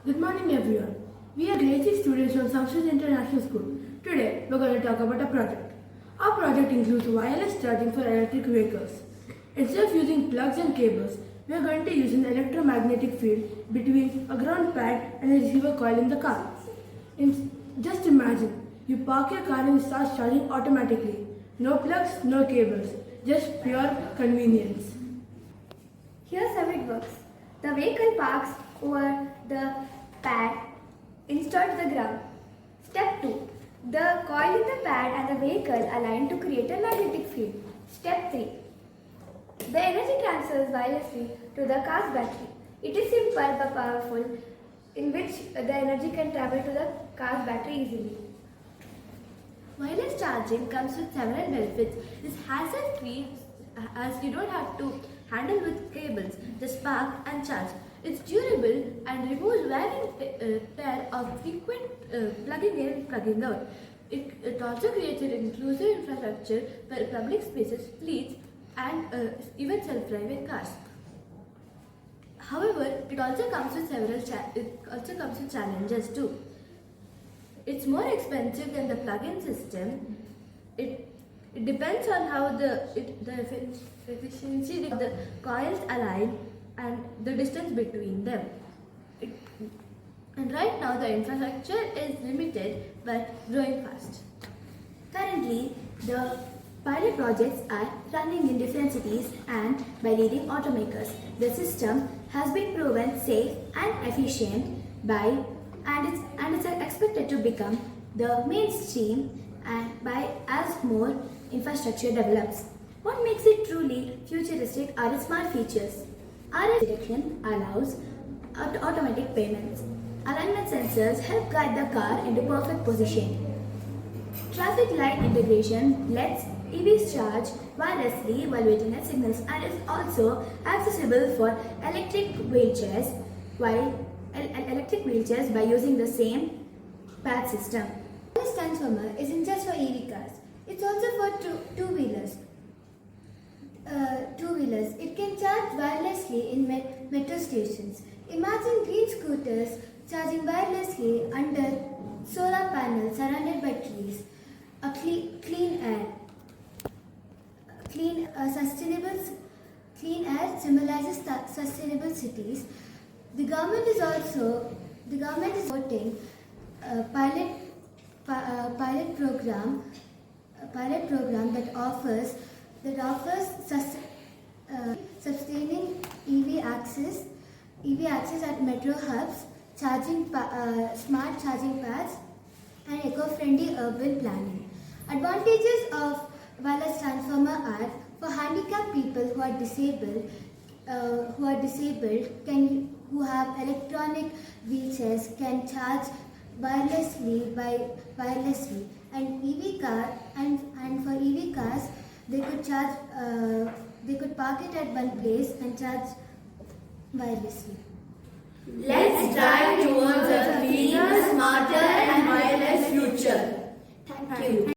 Good morning everyone. We are grade 6 students from Samsidh International School. Today we are going to talk about a project. Our project includes wireless charging for electric vehicles. Instead of using plugs and cables, we are going to use an electromagnetic field between a ground pad and a receiver coil in the car. Just imagine, you park your car and it starts charging automatically. No plugs, no cables, just pure convenience. Here's how it works. The vehicle parks over the pad installed to the ground. Step 2. The coil in the pad and the vehicle align to create a magnetic field. Step 3. The energy transfers wirelessly to the car's battery. It is simple but powerful, in which the energy can travel to the car's battery easily. Wireless charging comes with several benefits. It's hassle-free as you don't have to handle with cables, just plug and charge. It's durable and removes wear and tear of frequent plugging in and plugging out. It also creates an inclusive infrastructure for public spaces, fleets, and even self-driving cars. However, it also comes with challenges too. It's more expensive than the plug-in system. It depends on how the efficiency of the coils align and the distance between them. And right now the infrastructure is limited but growing fast. Currently, the pilot projects are running in different cities and by leading automakers. The system has been proven safe and efficient and it's expected to become the mainstream as more infrastructure develops. What makes it truly futuristic are its smart features. RS detection allows automatic payments. Alignment sensors help guide the car into perfect position. Traffic light integration lets EVs charge wirelessly while waiting at signals and is also accessible for electric wheelchairs by using the same pad system. This transformer isn't just for EV cars, it's also for two-wheelers. It can charge wirelessly in metro stations. Imagine green scooters charging wirelessly under solar panels surrounded by trees. A clean air symbolizes sustainable cities. The government is supporting a pilot program that offers sustaining EV access at metro hubs, smart charging pads, and eco-friendly urban planning. Advantages of wireless transformer are for handicapped people who are disabled, who have electronic wheelchairs can charge wirelessly, and for EV cars they could park it at one place and charge wirelessly. Let's drive towards a cleaner, smarter and wireless future. Thank you.